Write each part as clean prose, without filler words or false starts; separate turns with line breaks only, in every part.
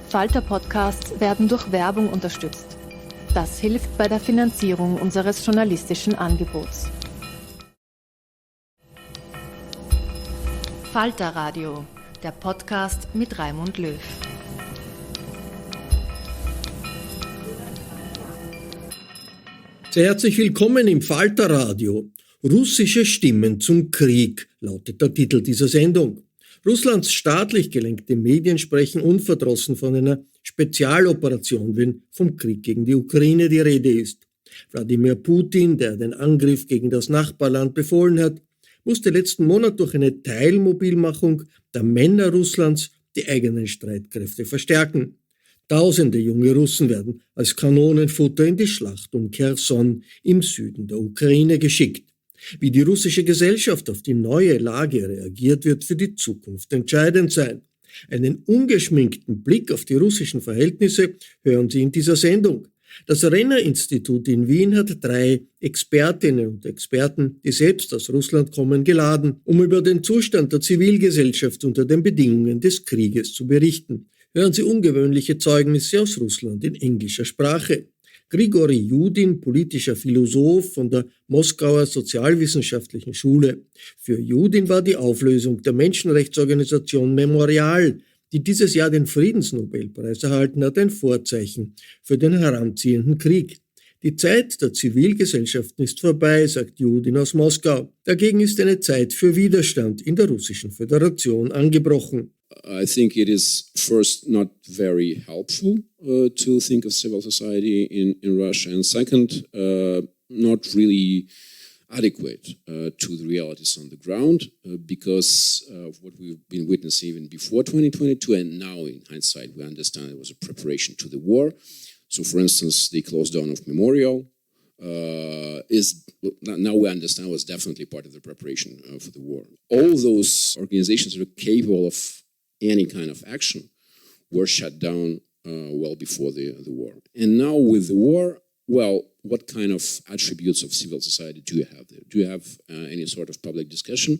Falter-Podcasts werden durch Werbung unterstützt. Das hilft bei der Finanzierung unseres journalistischen Angebots. Falter Radio, der Podcast mit Raimund Löw.
Sehr herzlich willkommen im Falter Radio. Russische Stimmen zum Krieg lautet der Titel dieser Sendung. Russlands staatlich gelenkte Medien sprechen unverdrossen von einer Spezialoperation, wenn vom Krieg gegen die Ukraine die Rede ist. Wladimir Putin, der den Angriff gegen das Nachbarland befohlen hat, musste letzten Monat durch eine Teilmobilmachung der Männer Russlands die eigenen Streitkräfte verstärken. Tausende junge Russen werden als Kanonenfutter in die Schlacht um Cherson im Süden der Ukraine geschickt. Wie die russische Gesellschaft auf die neue Lage reagiert, wird für die Zukunft entscheidend sein. Einen ungeschminkten Blick auf die russischen Verhältnisse hören Sie in dieser Sendung. Das Renner Institut in Wien hat 3 Expertinnen und Experten, die selbst aus Russland kommen, geladen, um über den Zustand der Zivilgesellschaft unter den Bedingungen des Krieges zu berichten. Hören Sie ungewöhnliche Zeugnisse aus Russland in englischer Sprache. Grigory Yudin, politischer Philosoph von der Moskauer Sozialwissenschaftlichen Schule. Für Yudin war die Auflösung der Menschenrechtsorganisation Memorial, die dieses Jahr den Friedensnobelpreis erhalten hat, ein Vorzeichen für den heranziehenden Krieg. Die Zeit der Zivilgesellschaften ist vorbei, sagt Yudin aus Moskau. Dagegen ist eine Zeit für Widerstand in der Russischen Föderation angebrochen.
I think it is first not very helpful to think of civil society in Russia, and second, not really adequate to the realities on the ground because of what we've been witnessing even before 2022, and now in hindsight we understand it was a preparation to the war. So, for instance, the close down of Memorial now we understand was definitely part of the preparation for the war. All those organizations that are capable of any kind of action were shut down well before the war. And now with the war, well, what kind of attributes of civil society do you have there? Do you have any sort of public discussion?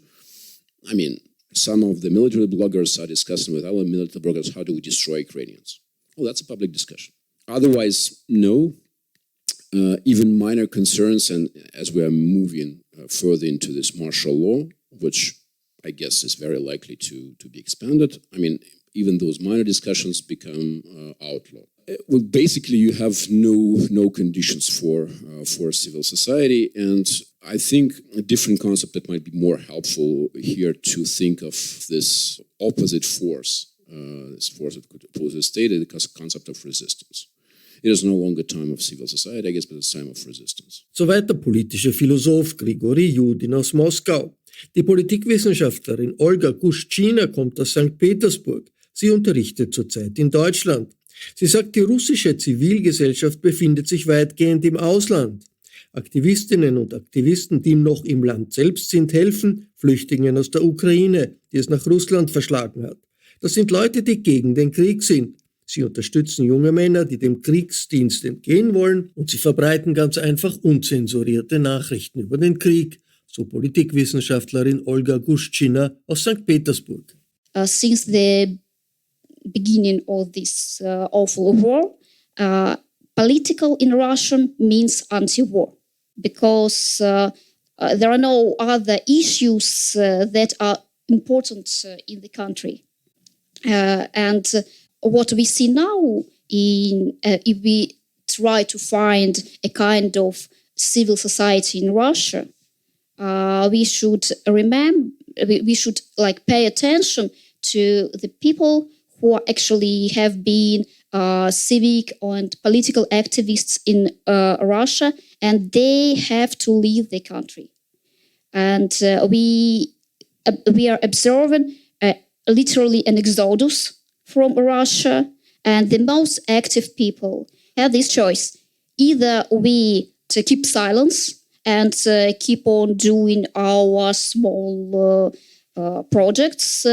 I mean, some of the military bloggers are discussing with other military bloggers, how do we destroy Ukrainians? Well, that's a public discussion. Otherwise, no. Even minor concerns, and as we are moving further into this martial law, which I guess is very likely to be expanded. I mean, even those minor discussions become outlaw. Well, basically, you have no conditions for civil society, and I think a different concept that might be more helpful here to think of this opposite force, this force that could oppose the state, is the concept of resistance. It is no longer time of civil society, I guess, but it's time of resistance.
Soweit der politische Philosoph Grigory Yudin aus Moskau. Die Politikwissenschaftlerin Olga Gushchina kommt aus St. Petersburg. Sie unterrichtet zurzeit in Deutschland. Sie sagt, die russische Zivilgesellschaft befindet sich weitgehend im Ausland. Aktivistinnen und Aktivisten, die noch im Land selbst sind, helfen Flüchtlingen aus der Ukraine, die es nach Russland verschlagen hat. Das sind Leute, die gegen den Krieg sind. Sie unterstützen junge Männer, die dem Kriegsdienst entgehen wollen, und sie verbreiten ganz einfach unzensurierte Nachrichten über den Krieg, so Politikwissenschaftlerin Olga Gushchina aus St. Petersburg.
Since the beginning of this awful war, political in Russian means anti-war, because there are no other issues that are important in the country. And what we see now, if we try to find a kind of civil society in Russia, we should pay attention to the people who actually have been civic and political activists in Russia, and they have to leave the country. And we are observing literally an exodus from Russia, and the most active people have this choice. Either we to keep silence and keep on doing our small projects,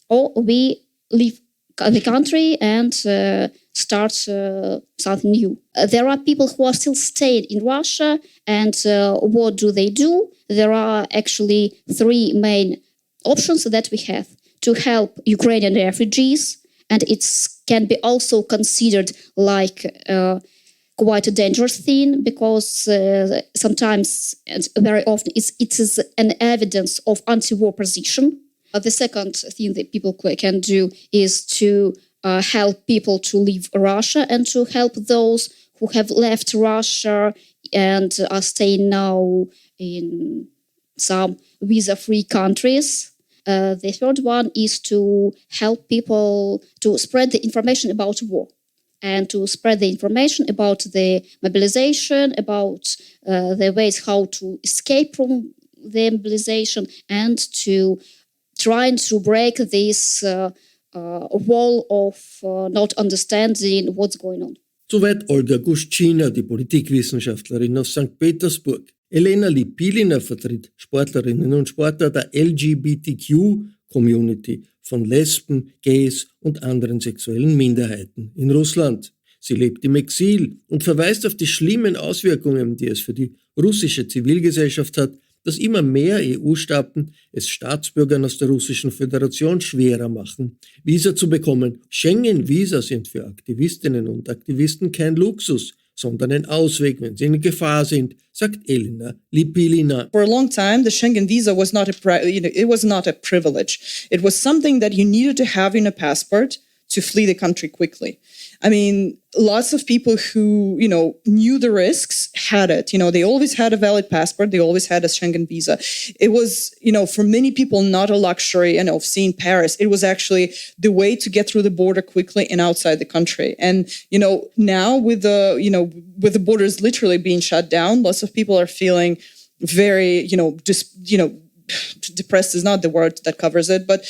or we leave the country and start something new. There are people who are still staying in Russia, and what do? There are actually 3 main options that we have: to help Ukrainian refugees and it can be also considered like quite a dangerous thing, because sometimes and very often it is an evidence of anti-war position. The second thing that people can do is to help people to leave Russia and to help those who have left Russia and are staying now in some visa-free countries. The third one is to help people to spread the information about war and to spread the information about the mobilization, about the ways how to escape from the mobilization, and to trying to break this wall of not understanding what's going on.
Soweit Olga Gushchina, die Politikwissenschaftlerin aus St. Petersburg. Elena Lipilina vertritt Sportlerinnen und Sportler der LGBTQ-Community von Lesben, Gays und anderen sexuellen Minderheiten in Russland. Sie lebt im Exil und verweist auf die schlimmen Auswirkungen, die es für die russische Zivilgesellschaft hat, dass immer mehr EU-Staaten es Staatsbürgern aus der Russischen Föderation schwerer machen, Visa zu bekommen. Schengen-Visa sind für Aktivistinnen und Aktivisten kein Luxus, sondern ein Ausweg, wenn sie in Gefahr sind, sagt Elena Lipilina.
For a long time, the Schengen visa was not it was not a privilege. It was something that you needed to have in a passport to flee the country quickly. I mean, lots of people who, knew the risks had it. They always had a valid passport. They always had a Schengen visa. It was, for many people, not a luxury, of seeing Paris. It was actually the way to get through the border quickly and outside the country. And, now with the borders literally being shut down, lots of people are feeling very, depressed is not the word that covers it, but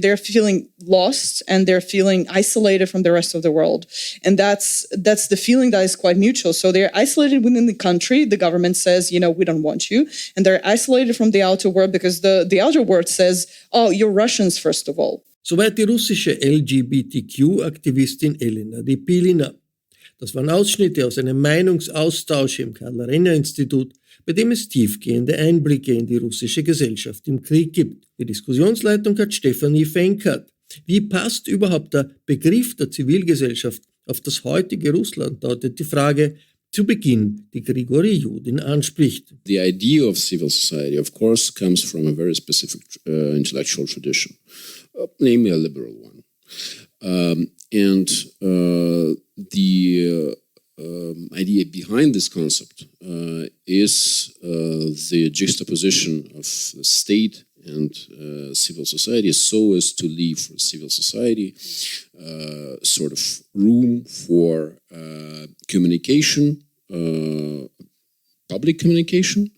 they're feeling lost and they're feeling isolated from the rest of the world, and that's the feeling that is quite mutual. So they're isolated within the country. The government says, we don't want you, and they're isolated from the outer world because the outer world says, oh, you're Russians first of all.
Soweit die russische LGBTQ-Aktivistin Elena Lipilina. Das waren Ausschnitte aus einem Meinungsaustausch im Karl Institut, bei dem es tiefgehende Einblicke in die russische Gesellschaft im Krieg gibt. Die Diskussionsleitung hat Stefanie Fenkart. Wie passt überhaupt der Begriff der Zivilgesellschaft auf das heutige Russland, lautet die Frage zu Beginn, die Grigory Yudin anspricht.
The idea of civil society, of course, comes from a very specific intellectual tradition, namely a liberal one. The idea behind this concept is the juxtaposition of the state and civil society, so as to leave for civil society sort of room for communication, public communication,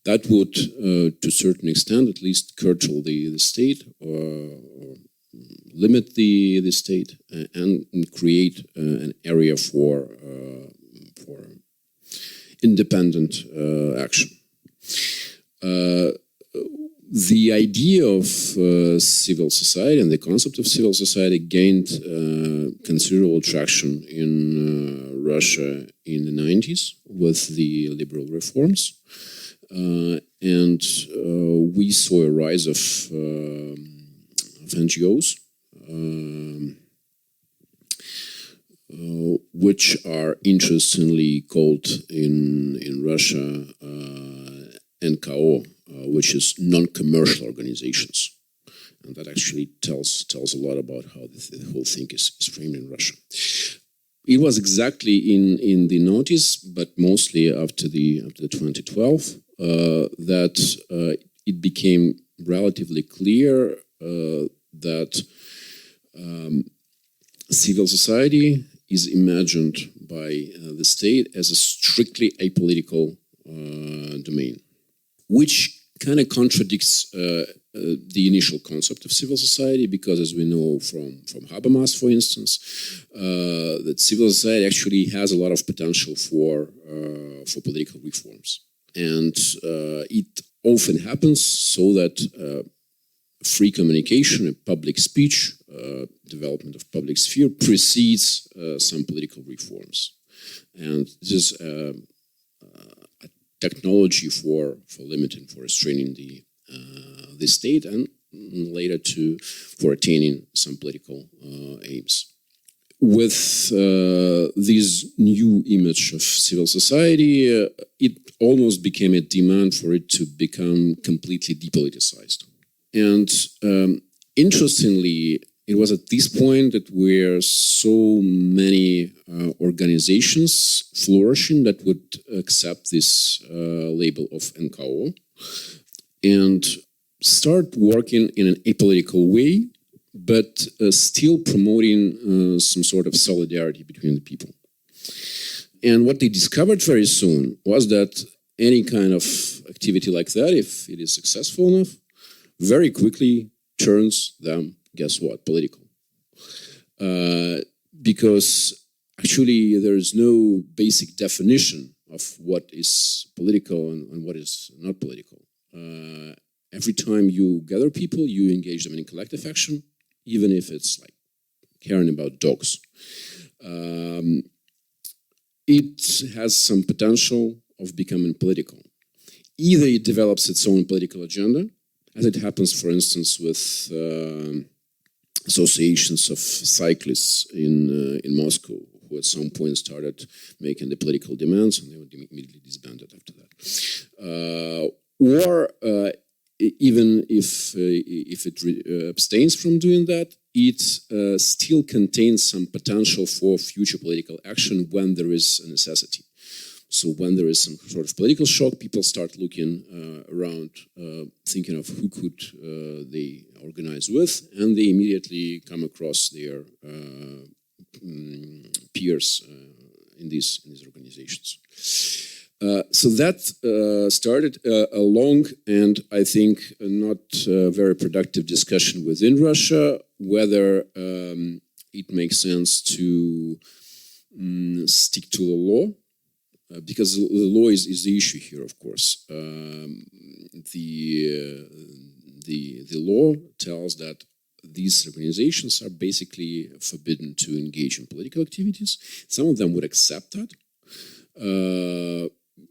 that would, to a certain extent, at least curtail the state or limit the state and create an area for independent action. The idea of civil society and the concept of civil society gained considerable traction in Russia in the 90s with the liberal reforms. And we saw a rise of NGOs, which are interestingly called in Russia NKO, which is non-commercial organizations, and that actually tells a lot about how the whole thing is framed in Russia. It was exactly in the 90s, but mostly after the 2012, that it became relatively clear that civil society is imagined by the state as a strictly apolitical domain, which kind of contradicts the initial concept of civil society, because as we know from Habermas, for instance, that civil society actually has a lot of potential for political reforms. And it often happens so that free communication and public speech, development of public sphere precedes some political reforms. And this is a technology for limiting, for restraining the state, and later for attaining some political aims. With this new image of civil society, it almost became a demand for it to become completely depoliticized. And interestingly, it was at this point that where so many organizations flourishing that would accept this label of NKO and start working in an apolitical way, but still promoting some sort of solidarity between the people. And what they discovered very soon was that any kind of activity like that, if it is successful enough, very quickly turns them, guess what, political. Because actually there is no basic definition of what is political and what is not political. Every time you gather people, you engage them in collective action, even if it's like caring about dogs. It has some potential of becoming political. Either it develops its own political agenda, as it happens, for instance, with associations of cyclists in Moscow, who at some point started making the political demands, and they were immediately disbanded after that. Or even if it abstains from doing that, it still contains some potential for future political action when there is a necessity. So when there is some sort of political shock, people start looking around, thinking of who could they organize with, and they immediately come across their peers in these organizations. So that started a long and I think not very productive discussion within Russia, whether it makes sense to stick to the law, because the law is the issue here, of course. The law tells that these organizations are basically forbidden to engage in political activities. Some of them would accept that,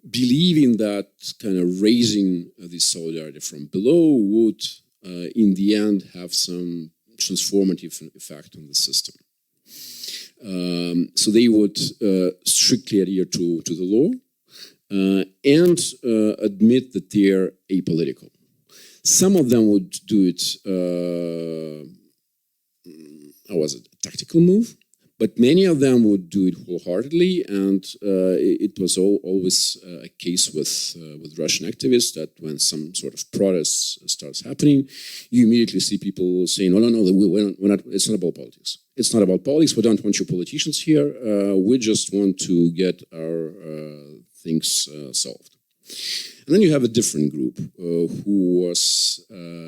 believing that kind of raising this solidarity from below would, in the end, have some transformative effect on the system. So they would strictly adhere to the law and admit that they're apolitical. Some of them would do it, a tactical move, but many of them would do it wholeheartedly, and it was always a case with Russian activists that when some sort of protest starts happening, you immediately see people saying, "No, we're not. It's not about politics. It's not about politics. We don't want you politicians here. We just want to get our things solved." And then you have a different group who was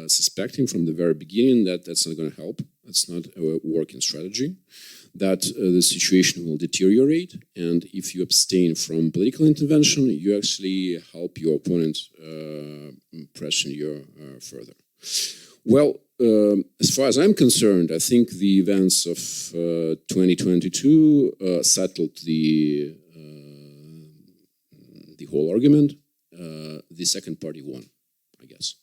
suspecting from the very beginning that that's not going to help. It's not a working strategy, that the situation will deteriorate, and if you abstain from political intervention, you actually help your opponent pressing you further. Well, as far as I'm concerned, I think the events of 2022 settled the whole argument. The second party won, I guess.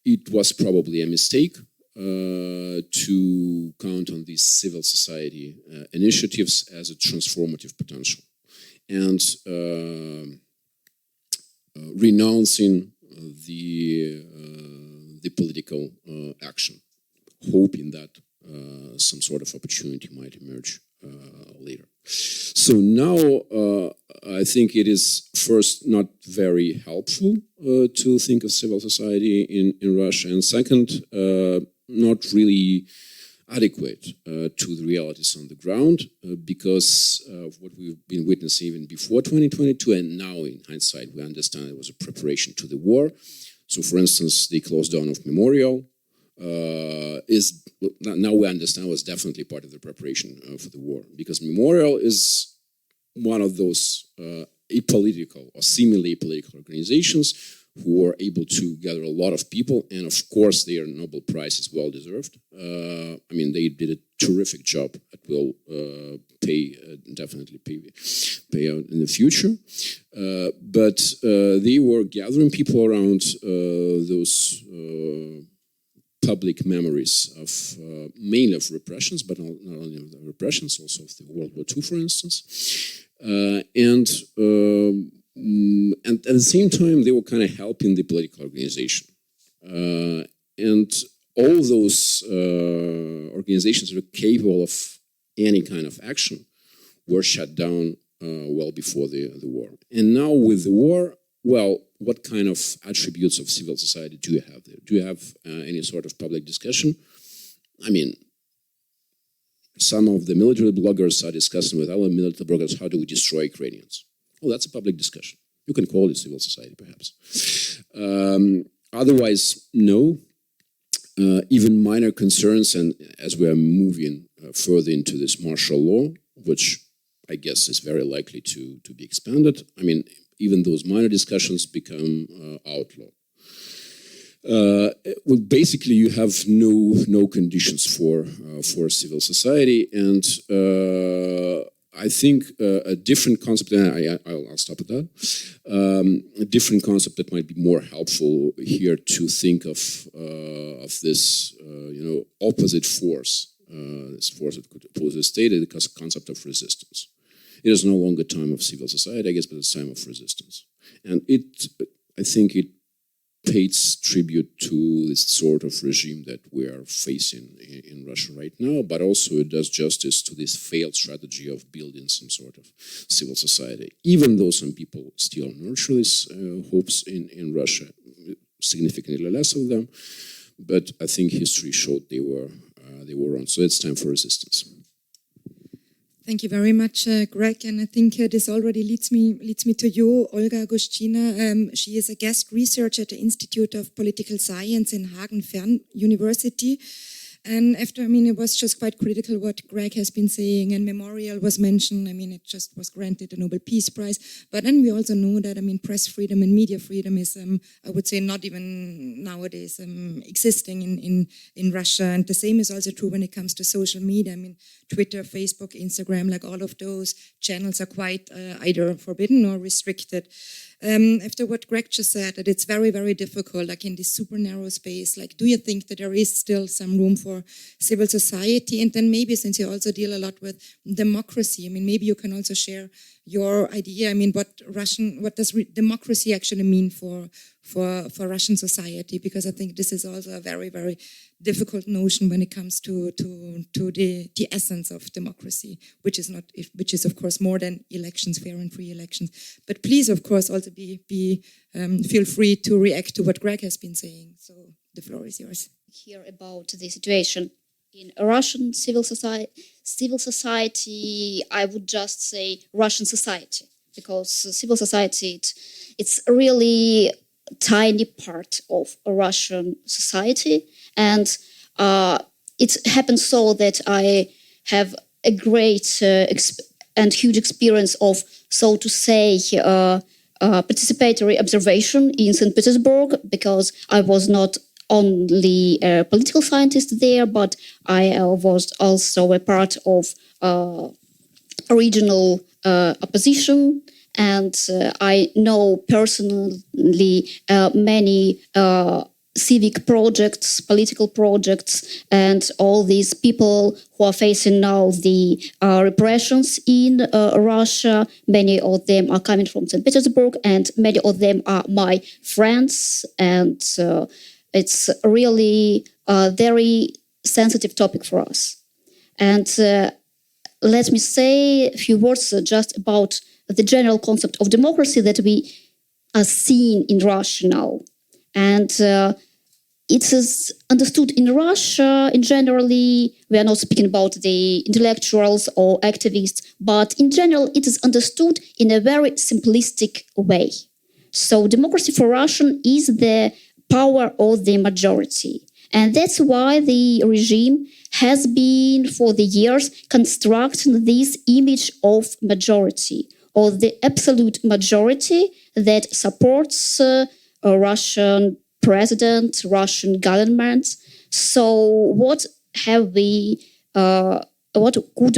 It was probably a mistake to count on these civil society initiatives as a transformative potential, and renouncing the political action, hoping that some sort of opportunity might emerge later. So now I think it is first not very helpful to think of civil society in Russia, and second, not really adequate to the realities on the ground because of what we've been witnessing even before 2022, and now in hindsight we understand it was a preparation to the war. So for instance, the close down of Memorial now we understand was definitely part of the preparation for the war, because Memorial is one of those apolitical or seemingly apolitical organizations who were able to gather a lot of people, and of course their Nobel Prize is well deserved. I mean, they did a terrific job that will definitely pay out in the future. But they were gathering people around those public memories of mainly of repressions, but not only of the repressions, also of the World War II, for instance. And at the same time, they were kind of helping the political organization. And all those organizations that were capable of any kind of action were shut down well before the war. And now with the war, well, what kind of attributes of civil society do you have there? Do you have any sort of public discussion? I mean, some of the military bloggers are discussing with other military bloggers, how do we destroy Ukrainians? Well, that's a public discussion. You can call it civil society, perhaps. Otherwise, no. Even minor concerns, and as we are moving further into this martial law, which I guess is very likely to be expanded, I mean, even those minor discussions become outlaw. Well, basically, you have no conditions for civil society, and I think a different concept, and I'll stop at that. A different concept that might be more helpful here to think of this, opposite force, this force that could oppose the state, is the concept of resistance. It is no longer time of civil society, I guess, but it's time of resistance, and I think it pays tribute to this sort of regime that we are facing in Russia right now, but also it does justice to this failed strategy of building some sort of civil society. Even though some people still nurture these hopes in Russia, significantly less of them, but I think history showed they were wrong. So it's time for resistance.
Thank you very much, Greg. And I think this already leads me to you, Olga Gushchina. She is a guest researcher at the Institute of Political Science in Hagen University. And after, it was just quite critical what Greg has been saying, and Memorial was mentioned. It just was granted the Nobel Peace Prize. But then we also know that, press freedom and media freedom is, I would say, not even nowadays existing in Russia. And the same is also true when it comes to social media. Twitter, Facebook, Instagram, like all of those channels are quite either forbidden or restricted. After what Greg just said, that it's very, very difficult, like in this super narrow space, like, do you think that there is still some room for civil society? And then maybe, since you also deal a lot with democracy, maybe you can also share your idea. What does democracy actually mean for Russian society? Because I think this is also a very, very difficult notion when it comes to the essence of democracy, which is of course more than elections, fair and free elections. But please, of course, also feel free to react to what Greg has been saying. So the floor is yours.
Here about the situation in Russian civil society, I would just say Russian society, because civil society, it's a really tiny part of a Russian society. And it happens so that I have a great and huge experience of, so to say, participatory observation in St. Petersburg, because I was not only a political scientist there, but I was also a part of regional opposition. And I know personally many civic projects, political projects, and all these people who are facing now the repressions in Russia. Many of them are coming from St. Petersburg, and many of them are my friends. And it's really a very sensitive topic for us. And let me say a few words just about the general concept of democracy that we are seeing in Russia now. And it is understood in Russia, in generally, we are not speaking about the intellectuals or activists, but in general, it is understood in a very simplistic way. So democracy for Russian is the power of the majority. And that's why the regime has been, for the years, constructing this image of majority, or the absolute majority that supports Russian president, Russian government. So what could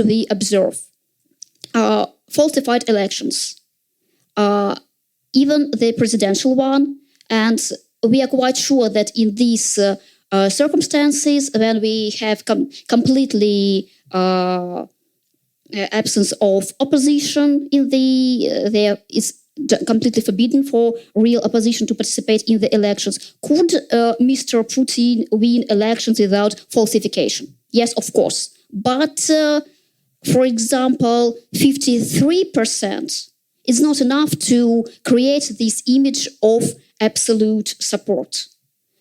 we observe? Falsified elections, even the presidential one, and we are quite sure that in these circumstances, when we have completely absence of opposition in there is completely forbidden for real opposition to participate in the elections. Could Mr. Putin win elections without falsification? Yes, of course. But, for example, 53% is not enough to create this image of absolute support.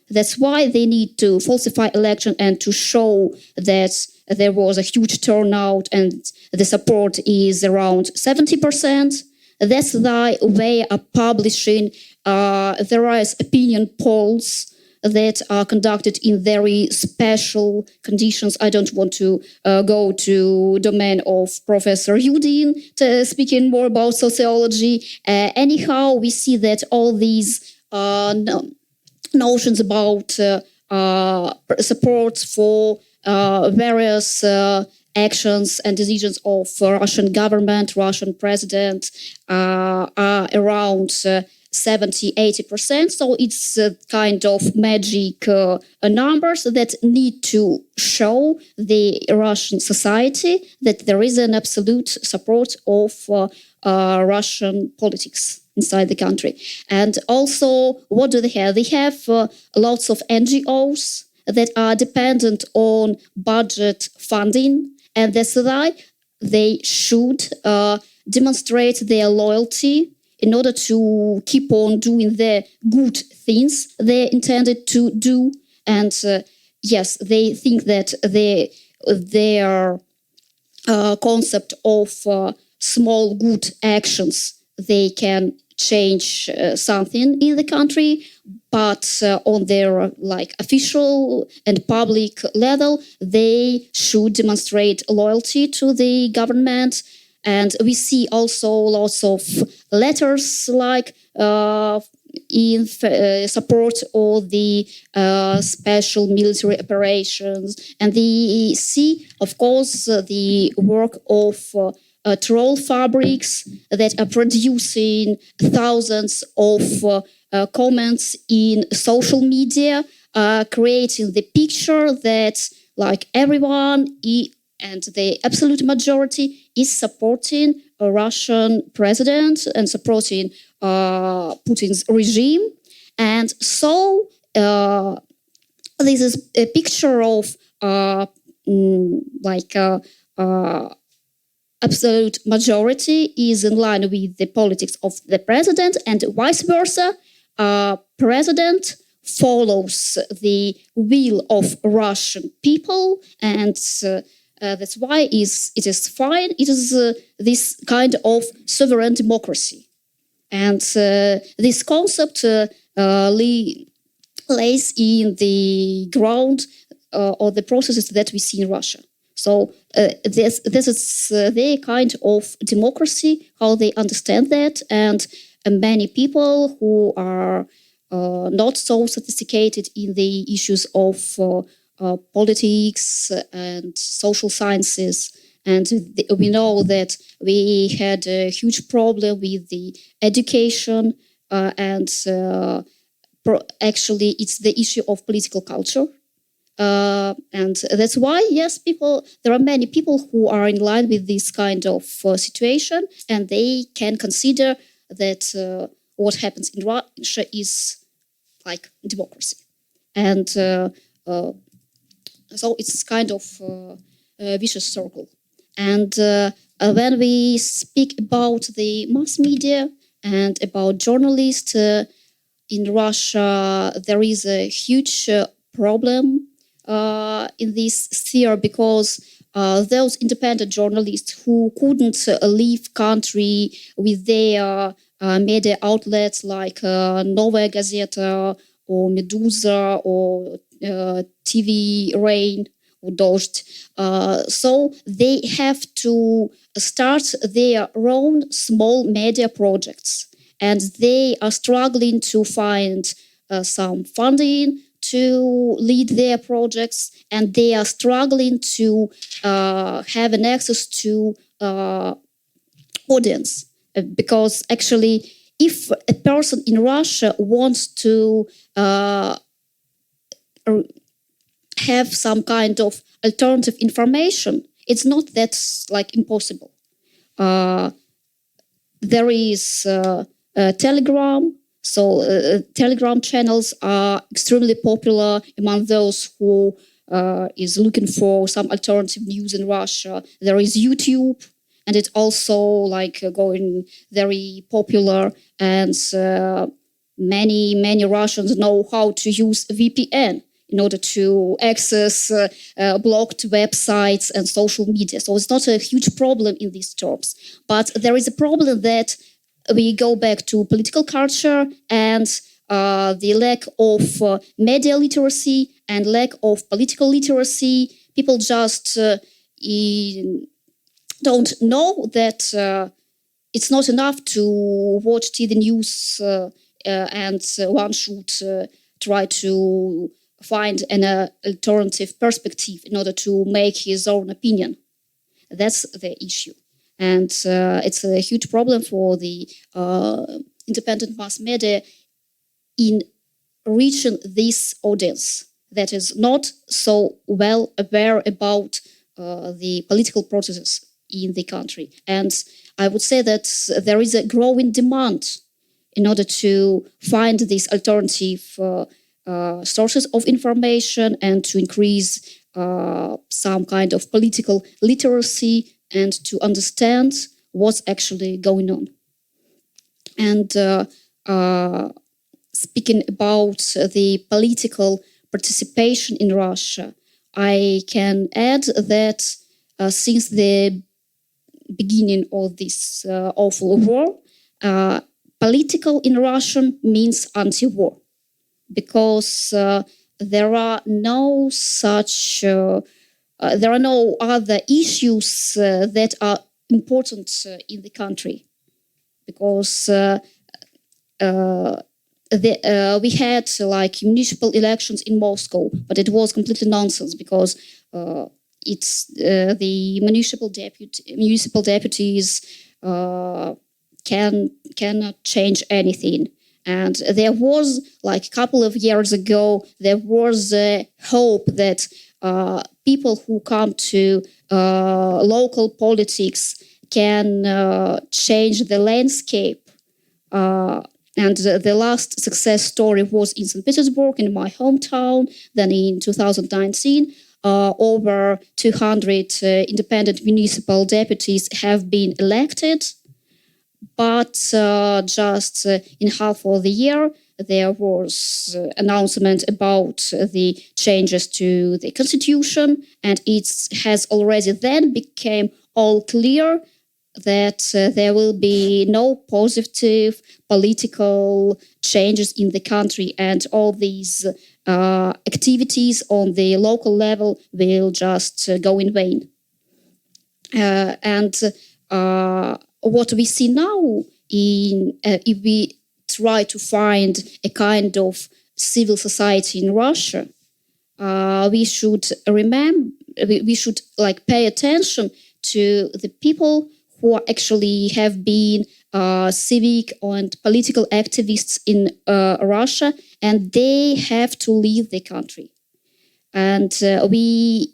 That's why they need to falsify election and to show that there was a huge turnout and the support is around 70%. That's why they are publishing various opinion polls that are conducted in very special conditions. I don't want to go to domain of Professor Yudin speaking more about sociology. Anyhow, we see that all these notions about support for various actions and decisions of Russian government, Russian president are around 70-80%. So it's kind of magic numbers that need to show the Russian society that there is an absolute support of Russian politics inside the country. And also, what do they have? They have lots of NGOs that are dependent on budget funding, and that's why they should demonstrate their loyalty in order to keep on doing the good things they intended to do. And yes, they think that their concept of small good actions, they can change something in the country, but on their official and public level, they should demonstrate loyalty to the government. And we see also lots of letters in support of the special military operations. And we see, of course, the work of troll fabrics that are producing thousands of comments in social media, creating the picture that everyone and the absolute majority is supporting a Russian president and supporting Putin's regime. And so this is a picture of absolute majority is in line with the politics of the president, and vice versa. President follows the will of Russian people, and that's why it is fine. It is this kind of sovereign democracy. And this concept lays in the ground of the processes that we see in Russia. So this is their kind of democracy, how they understand that. And many people who are not so sophisticated in the issues of politics and social sciences. And we know that we had a huge problem with the education and actually it's the issue of political culture. And that's why, yes, there are many people who are in line with this kind of situation, and they can consider that what happens in Russia is like democracy. And so it's kind of a vicious circle. And when we speak about the mass media and about journalists in Russia, there is a huge problem in this sphere, because those independent journalists who couldn't leave country with their media outlets like Novaya Gazeta or Meduza or TV Rain or Dozhd, so they have to start their own small media projects. and they are struggling to find some funding to lead their projects, and they are struggling to have an access to audience. Because actually, if a person in Russia wants to have some kind of alternative information, it's not that impossible. There is Telegram. So Telegram channels are extremely popular among those who is looking for some alternative news in Russia. There is YouTube, and it's also going very popular. And many Russians know how to use VPN in order to access blocked websites and social media. So it's not a huge problem in these terms. But there is a problem that we go back to political culture and the lack of media literacy and lack of political literacy. People just don't know that it's not enough to watch TV news and one should try to find an alternative perspective in order to make his own opinion. That's the issue. And it's a huge problem for the independent mass media in reaching this audience that is not so well aware about the political processes in the country. And I would say that there is a growing demand in order to find these alternative sources of information and to increase some kind of political literacy and to understand what's actually going on. And speaking about the political participation in Russia, I can add that since the beginning of this awful war, political in Russian means anti-war, because there are no such there are no other issues that are important in the country, because we had municipal elections in Moscow, but it was completely nonsense because it's the municipal deputies cannot change anything. And there was a couple of years ago, there was a hope that people who come to local politics can change the landscape. And the last success story was in St. Petersburg, in my hometown. Then in 2019, over 200 independent municipal deputies have been elected. But just in half of the year, there was announcement about the changes to the constitution, and it has already then become all clear that there will be no positive political changes in the country, and all these activities on the local level will just go in vain. What we see now, if we try to find a kind of civil society in Russia, we should remember, we should pay attention to the people who actually have been civic and political activists in Russia, and they have to leave the country. And we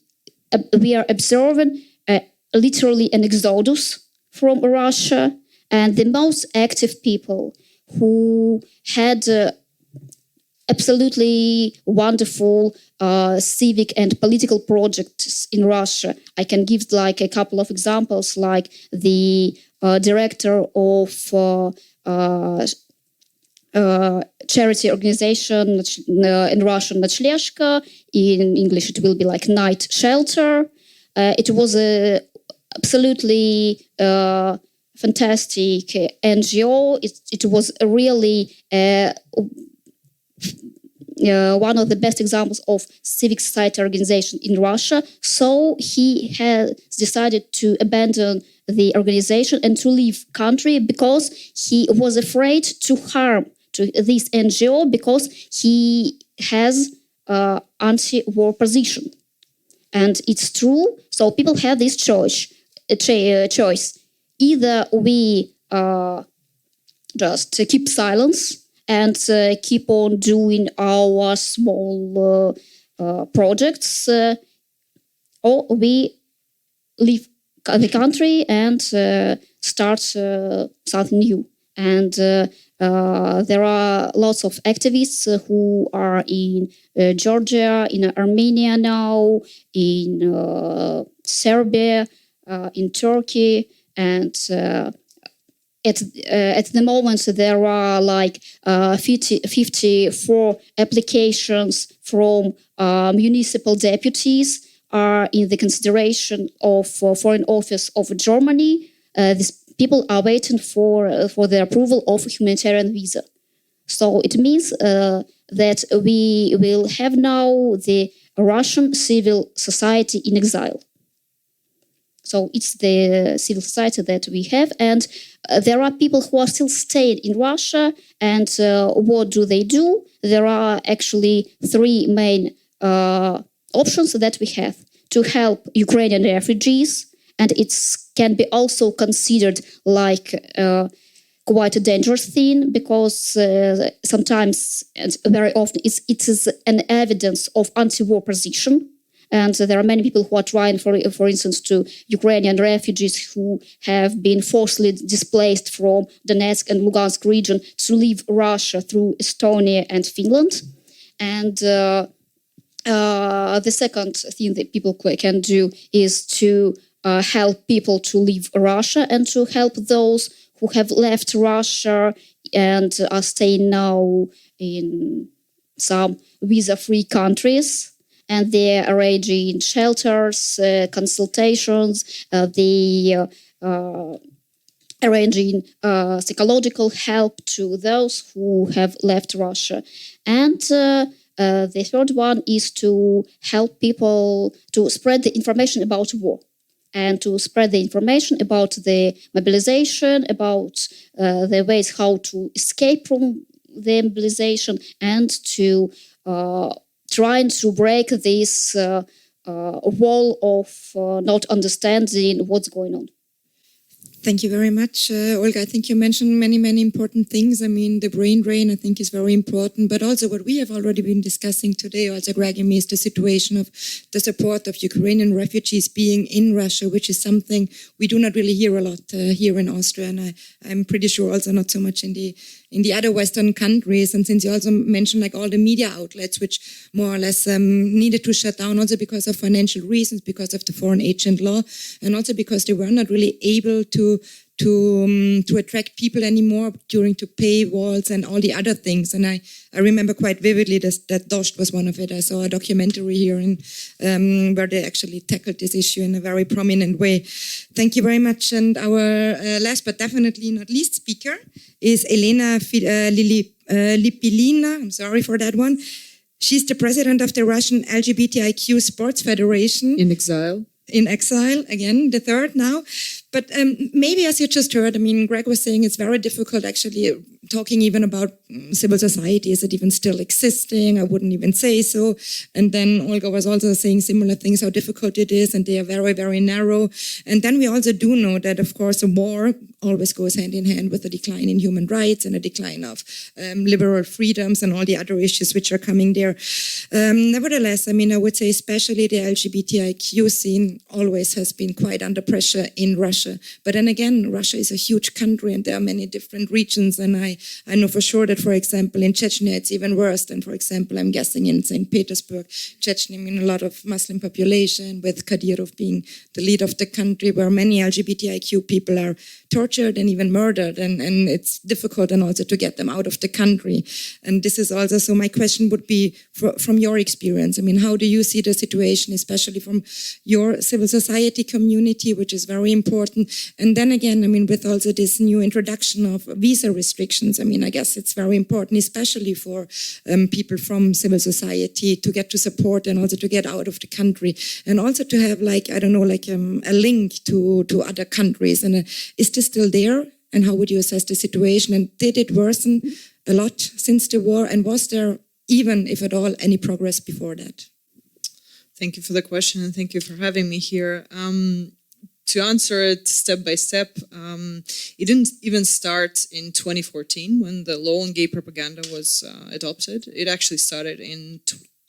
are observing literally an exodus from Russia, and the most active people who had absolutely wonderful civic and political projects in Russia. I can give a couple of examples, like the director of charity organization in Russian Ночлежка. In English it will be night shelter. It was a absolutely fantastic NGO. It was really one of the best examples of civic society organization in Russia. So he has decided to abandon the organization and to leave country because he was afraid to harm to this NGO because he has anti-war position. And it's true. So people have this choice. Either we just keep silence and keep on doing our small projects, or we leave the country and start something new. And there are lots of activists who are in Georgia, in Armenia now, in Serbia, in Turkey, and at the moment there are like 54 applications from municipal deputies are in the consideration of Foreign Office of Germany. These people are waiting for the approval of a humanitarian visa. So it means that we will have now the Russian civil society in exile. So it's the civil society that we have, and there are people who are still staying in Russia. And what do? There are actually three main options that we have to help Ukrainian refugees, and it can be also considered like quite a dangerous thing because sometimes and very often it is an evidence of anti-war position. And there are many people who are trying, for instance, to Ukrainian refugees who have been forcibly displaced from Donetsk and Lugansk region to leave Russia through Estonia and Finland. And the second thing that people can do is to help people to leave Russia and to help those who have left Russia and are staying now in some visa-free countries. And they're arranging shelters, consultations, they arranging psychological help to those who have left Russia. And the third one is to help people to spread the information about war and to spread the information about the mobilization, about the ways how to escape from the mobilization and to trying to break this wall of not understanding what's going on.
Thank you very much, Olga. I think you mentioned many important things. I mean, the brain drain, I think, is very important. But also what we have already been discussing today, also Greg and me, is the situation of the support of Ukrainian refugees being in Russia, which is something we do not really hear a lot here in Austria. And I'm pretty sure also not so much in the other Western countries. And since you also mentioned like all the media outlets, which more or less needed to shut down also because of financial reasons, because of the foreign agent law, and also because they were not really able to attract people anymore during to paywalls and all the other things. And I remember quite vividly that Dost was one of it. I saw a documentary here where they actually tackled this issue in a very prominent way. Thank you very much. And our last but definitely not least speaker is Elena Lipilina. I'm sorry for that one. She's the president of the Russian LGBTIQ Sports Federation.
In exile.
In exile, again, the third now. But maybe as you just heard, I mean, Greg was saying it's very difficult actually talking even about civil society. Is it even still existing? I wouldn't even say so. And then Olga was also saying similar things, how difficult it is, and they are very, very narrow. And then we also do know that, of course, a war always goes hand in hand with a decline in human rights and a decline of liberal freedoms and all the other issues which are coming there. Nevertheless, I mean, I would say especially the LGBTIQ scene always has been quite under pressure in Russia. But then again, Russia is a huge country and there are many different regions. And I know for sure that, for example, in Chechnya, it's even worse than, for example, I'm guessing in St. Petersburg. Chechnya, I mean, a lot of Muslim population with Kadyrov being the leader of the country where many LGBTIQ people are tortured and even murdered. And it's difficult and also to get them out of the country. And this is also, so my question would be from your experience. I mean, how do you see the situation, especially from your civil society community, which is very important? And then again, I mean, with also this new introduction of visa restrictions organizations. I mean, I guess it's very important, especially for people from civil society to get to support and also to get out of the country and also to have a link to other countries. And is this still there? And how would you assess the situation? And did it worsen a lot since the war? And was there, even if at all, any progress before that?
Thank you for the question and thank you for having me here. To answer it step by step, it didn't even start in 2014 when the law on gay propaganda was adopted. It actually started in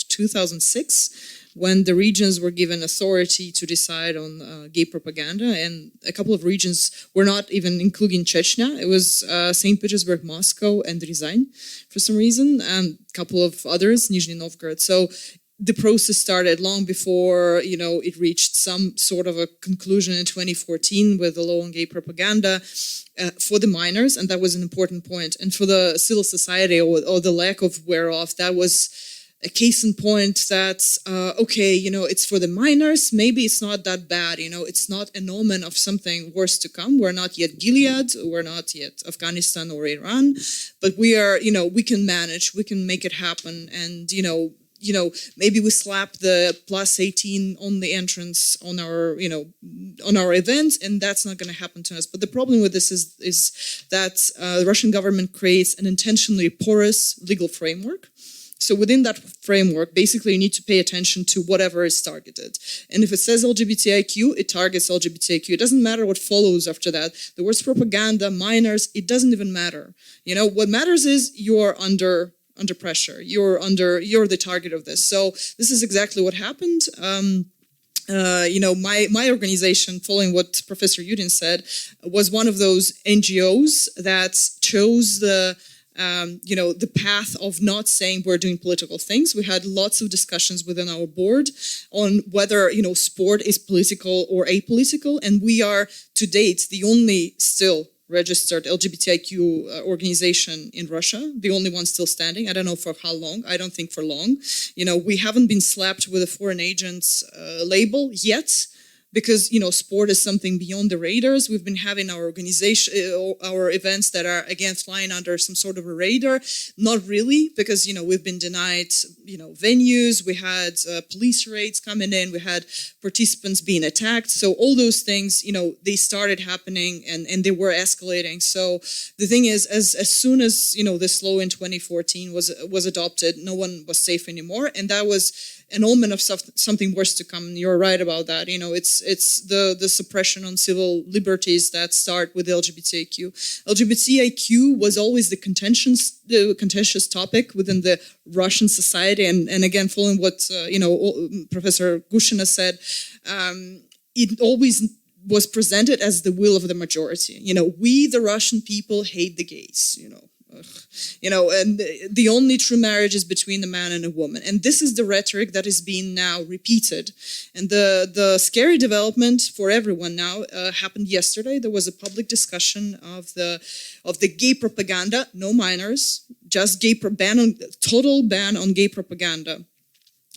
2006 when the regions were given authority to decide on gay propaganda, and a couple of regions were not even including Chechnya. It was St. Petersburg, Moscow, and Ryazan for some reason, and a couple of others, Nizhny Novgorod. So the process started long before, it reached some sort of a conclusion in 2014 with the law on gay propaganda for the minors, and that was an important point. And for the civil society, or the lack of whereof, that was a case in point that, it's for the minors, maybe it's not that bad, it's not an omen of something worse to come. We're not yet Gilead, we're not yet Afghanistan or Iran, but we are, we can manage, we can make it happen, and, maybe we slap the plus 18 on the entrance on our, on our events, and that's not going to happen to us. But the problem with this is that the Russian government creates an intentionally porous legal framework. So within that framework, basically you need to pay attention to whatever is targeted. And if it says LGBTIQ, it targets LGBTIQ. It doesn't matter what follows after that. The words propaganda, minors, it doesn't even matter. What matters is you're under pressure. You're the target of this. So this is exactly what happened. My organization, following what Professor Yudin said, was one of those NGOs that chose the path of not saying we're doing political things. We had lots of discussions within our board on whether, sport is political or apolitical. And we are, to date, the only still registered LGBTIQ organization in Russia, the only one still standing. I don't know for how long. I don't think for long. We haven't been slapped with a foreign agent's label yet, because, sport is something beyond the radars. We've been having our organization, our events that are, again, flying under some sort of a radar. Not really, because, we've been denied, venues. We had police raids coming in. We had participants being attacked. So all those things, they started happening and they were escalating. So the thing is, as soon as, this law in 2014 was adopted, no one was safe anymore. And that was an omen of something worse to come. You're right about that. It's the suppression on civil liberties that start with LGBTIQ. LGBTIQ was always the contentious topic within the Russian society. And again, following what, Professor Gushchina said, it always was presented as the will of the majority. We, the Russian people, hate the gays, and the only true marriage is between a man and a woman. And this is the rhetoric that is being now repeated. And the scary development for everyone now happened yesterday. There was a public discussion of the gay propaganda, no minors, just total ban on gay propaganda.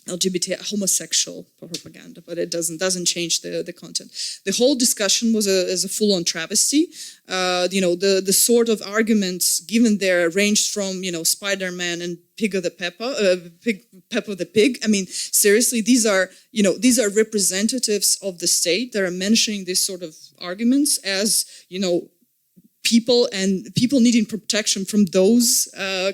LGBT homosexual propaganda, but it doesn't change the content. The whole discussion was a full-on travesty. The sort of arguments given there ranged from Spider-Man and Peppa the Pig. I mean, seriously, these are representatives of the state that are mentioning these sort of arguments as people needing protection from those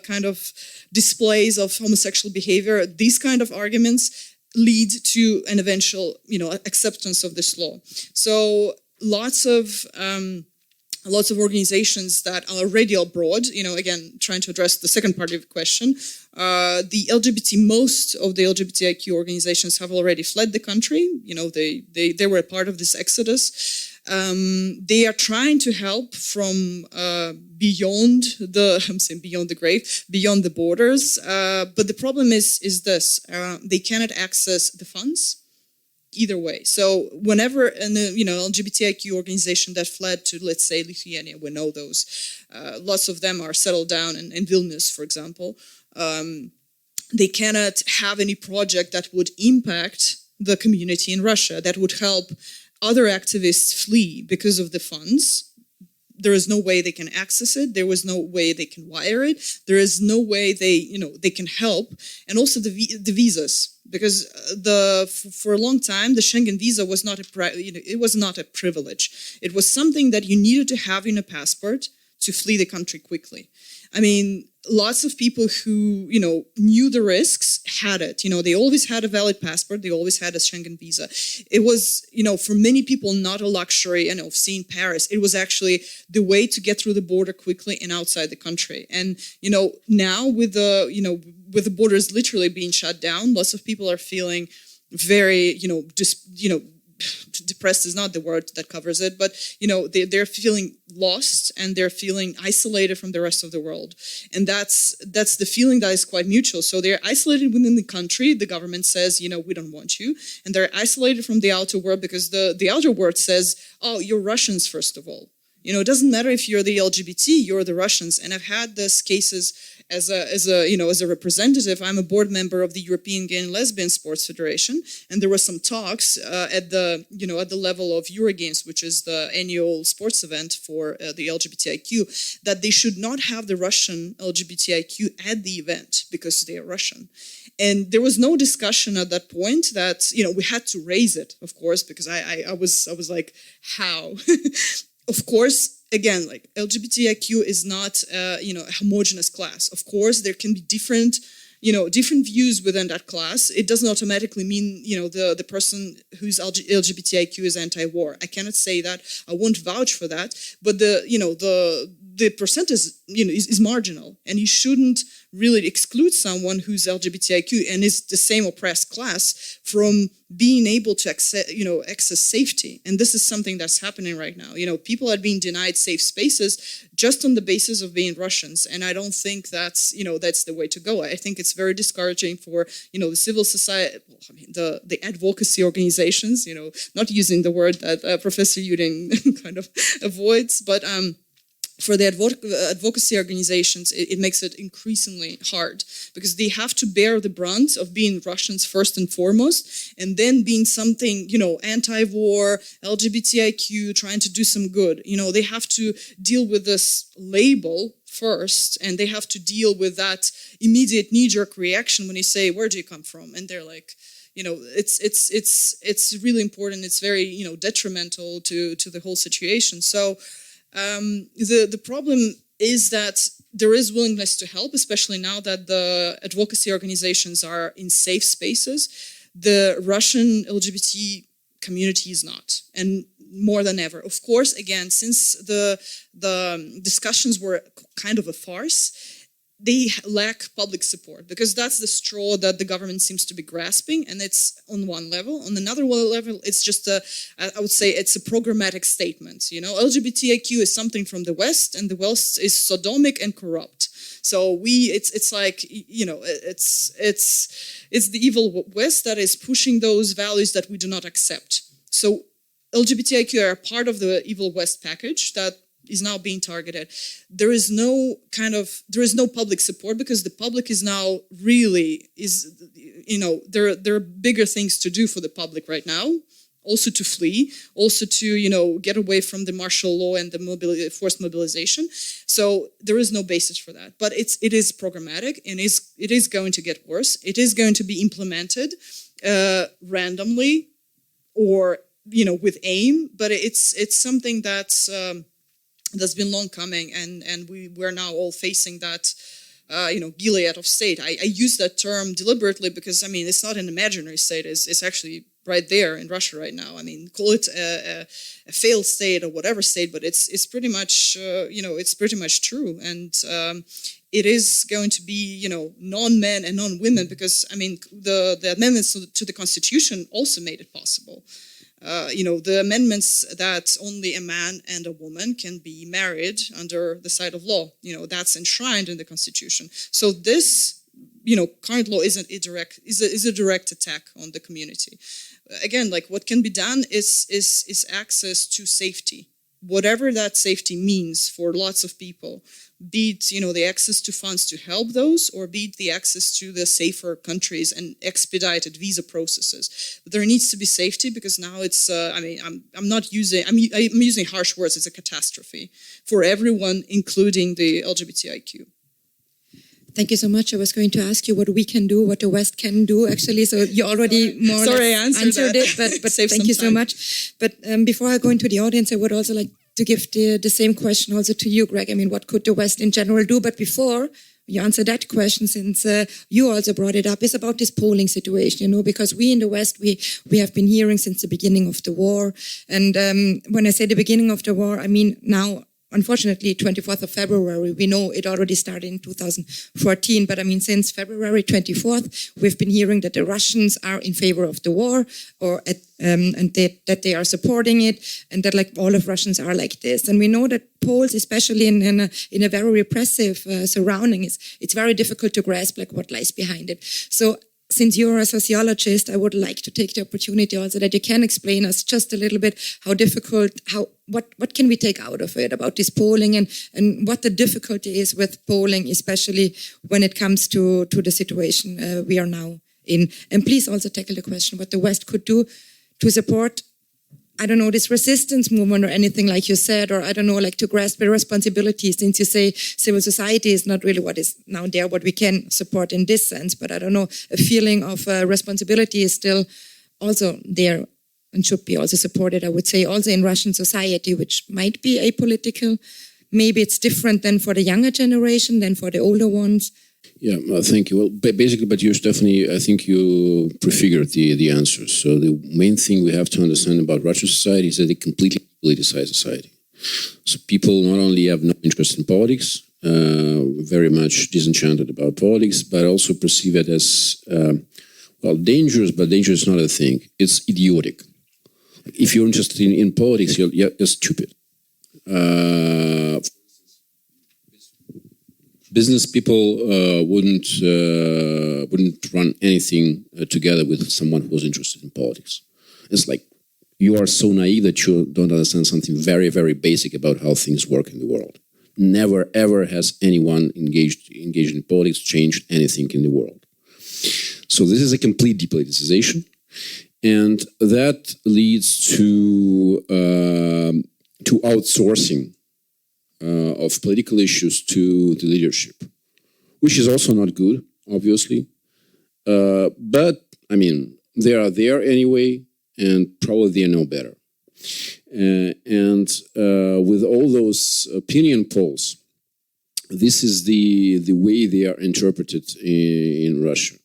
kind of displays of homosexual behavior. These kind of arguments lead to an eventual, acceptance of this law. So lots of organizations that are already abroad, again, trying to address the second part of the question, most of the LGBTIQ organizations have already fled the country. They were a part of this exodus. They are trying to help from beyond the grave, beyond the borders. But the problem is this: they cannot access the funds either way. So whenever LGBTIQ organization that fled to, let's say, Lithuania, we know those, lots of them are settled down in Vilnius, for example. They cannot have any project that would impact the community in Russia, that would help other activists flee because of the funds. there is no way they can access it. There was no way they can wire it. There is no way they can help. And also the visas, because for a long time the Schengen visa was not it was not a privilege. It was something that you needed to have in a passport to flee the country quickly. I mean, lots of people who, knew the risks had it. They always had a valid passport. They always had a Schengen visa. It was, for many people, not a luxury, of seeing Paris. It was actually the way to get through the border quickly and outside the country. And, now with the borders literally being shut down, lots of people are feeling very, depressed is not the word that covers it, but they're feeling lost and they're feeling isolated from the rest of the world, and that's the feeling that is quite mutual. So they're isolated within the country. The government says, we don't want you, and they're isolated from the outer world because the outer world says, oh, you're Russians first of all. It doesn't matter if you're the LGBT, you're the Russians. And I've had these cases as a representative. I'm a board member of the European Gay and Lesbian Sports Federation, and there were some talks at the level of Eurogames, which is the annual sports event for the LGBTIQ, that they should not have the Russian LGBTIQ at the event because they are Russian. And there was no discussion at that point that we had to raise it, of course, because I was like, how? Of course, again, like LGBTIQ is not, a homogenous class. Of course, there can be different views within that class. It doesn't automatically mean, the person who's LGBTIQ is anti-war. I cannot say that. I won't vouch for that. But the percentage, is marginal, and you shouldn't really exclude someone who's LGBTIQ and is the same oppressed class from being able to access safety. And this is something that's happening right now. People are being denied safe spaces just on the basis of being Russians. And I don't think that's the way to go. I think it's very discouraging for, the civil society, the advocacy organizations, not using the word that Professor Yudin kind of avoids, but for the advocacy organizations, it makes it increasingly hard because they have to bear the brunt of being Russians first and foremost, and then being something, anti-war, LGBTIQ, trying to do some good. They have to deal with this label first, and they have to deal with that immediate knee-jerk reaction when you say, "Where do you come from?" And they're like, it's really important. It's very, detrimental to the whole situation. So. The problem is that there is willingness to help, especially now that the advocacy organizations are in safe spaces. The Russian LGBT community is not, and more than ever. Of course, again, since the discussions were kind of a farce, they lack public support because that's the straw that the government seems to be grasping, and it's on one level. On another level, it's just I would say it's a programmatic statement. LGBTIQ is something from the West, and the West is sodomic and corrupt. So it's like, it's the evil West that is pushing those values that we do not accept. So LGBTIQ are part of the evil West package that is now being targeted. There is no public support because the public is now really there are bigger things to do for the public right now. Also to flee, also to get away from the martial law and the forced mobilization. So there is no basis for that. But it is programmatic, and it is going to get worse. It is going to be implemented randomly or with aim. But it's something that's been long coming, and we're now all facing that. Gilead of state. I use that term deliberately because it's not an imaginary state. It's actually right there in Russia right now. Call it a failed state or whatever state, but it's pretty much it's pretty much true. And it is going to be non-men and non-women because the amendments to the Constitution also made it possible. The amendments that only a man and a woman can be married under the side of law, that's enshrined in the Constitution. So this, current law is a direct attack on the community. Again, like what can be done is access to safety, whatever that safety means for lots of people, be it, the access to funds to help those, or be it the access to the safer countries and expedited visa processes. But there needs to be safety, because now it's, I'm using harsh words, it's a catastrophe for everyone, including the LGBTIQ.
Thank you so much. I was going to ask you what we can do, what the West can do, actually. So you already more or less answered it, but thank you so much. But before I go into the audience, I would also like to give the same question also to you, Greg. I mean, what could the West in general do? But before you answer that question, since you also brought it up, is about this polling situation, because we in the West, we have been hearing since the beginning of the war. And when I say the beginning of the war, I mean now, unfortunately, 24th of February, we know it already started in 2014, but I mean, since February 24th, we've been hearing that the Russians are in favor of the war, and that they are supporting it, and that like all of Russians are like this. And we know that polls, especially in a very repressive surrounding, it's very difficult to grasp like what lies behind it. So since you're a sociologist, I would like to take the opportunity also that you can explain us just a little bit what can we take out of it about this polling, and what the difficulty is with polling, especially when it comes to the situation we are now in. And please also tackle the question what the West could do to support, I don't know, this resistance movement or anything like you said, or I don't know, like to grasp the responsibility, since you say civil society is not really what is now there, what we can support in this sense, but I don't know, a feeling of responsibility is still also there and should be also supported, I would say, also in Russian society, which might be apolitical. Maybe it's different than for the younger generation, than for the older ones.
Yeah, thank you. Well, basically, but you're definitely, I think you prefigured the answers. So the main thing we have to understand about Russian society is that they completely politicized society. So people not only have no interest in politics, very much disenchanted about politics, but also perceive it as, dangerous, but dangerous is not a thing. It's idiotic. If you're interested in politics, you're stupid. Business people wouldn't run anything together with someone who's interested in politics. It's like you are so naive that you don't understand something very, very basic about how things work in the world. Never, ever has anyone engaged in politics changed anything in the world. So this is a complete depoliticization, and that leads to outsourcing of political issues to the leadership, which is also not good, obviously. But, I mean, they are there anyway, and probably they know better. And with all those opinion polls, this is the way they are interpreted in Russia.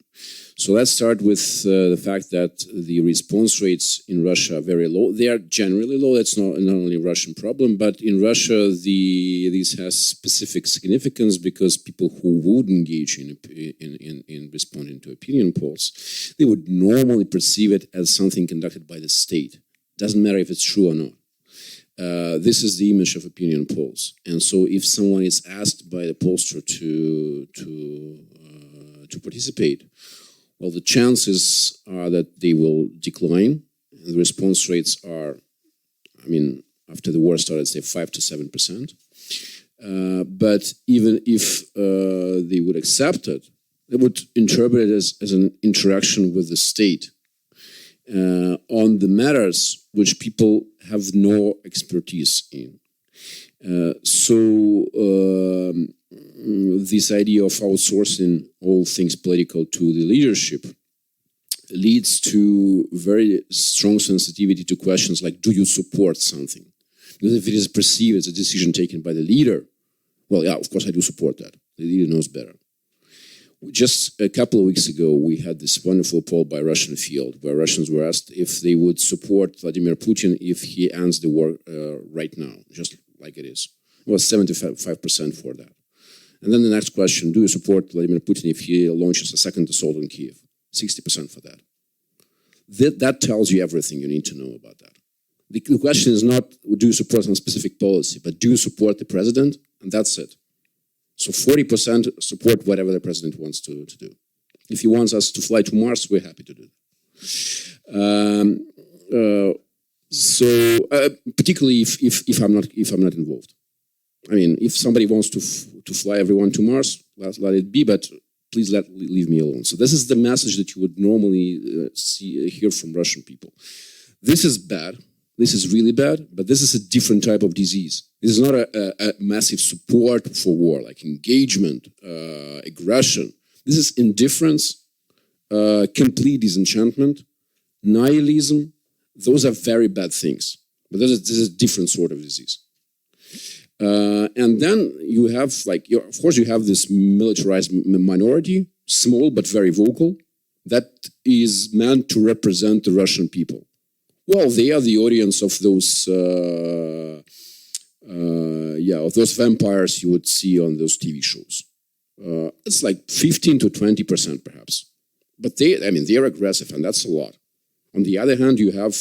So let's start with the fact that the response rates in Russia are very low. They are generally low. That's not only a Russian problem, but in Russia, this has specific significance because people who would engage in responding to opinion polls, they would normally perceive it as something conducted by the state. Doesn't matter if it's true or not. This is the image of opinion polls. And so if someone is asked by the pollster to participate, well, the chances are that they will decline. The response rates are, I mean, after the war started, say 5 to 7%. But even if they would accept it, they would interpret it as an interaction with the state on the matters which people have no expertise in. This idea of outsourcing all things political to the leadership leads to very strong sensitivity to questions like, do you support something? Because if it is perceived as a decision taken by the leader, well, yeah, of course I do support that. The leader knows better. Just a couple of weeks ago, we had this wonderful poll by Russian Field, where Russians were asked if they would support Vladimir Putin if he ends the war right now, just like it is. It was 75% for that. And then the next question, do you support Vladimir Putin if he launches a second assault on Kiev? 60% for that. That tells you everything you need to know about that. The question is not, do you support some specific policy, but do you support the president? And that's it. So 40% support whatever the president wants to do. If he wants us to fly to Mars, we're happy to do that. So, particularly if I'm not involved. I mean, if somebody wants to fly everyone to Mars, let it be. But please leave me alone. So this is the message that you would normally hear from Russian people. This is bad. This is really bad. But this is a different type of disease. This is not a massive support for war, like engagement, aggression. This is indifference, complete disenchantment, nihilism. Those are very bad things. But this is a different sort of disease. And then you have, of course, you have this militarized minority, small but very vocal, that is meant to represent the Russian people. Well, they are the audience of those, of those vampires you would see on those TV shows. It's like 15 to 20% perhaps. But they are aggressive, and that's a lot. On the other hand, you have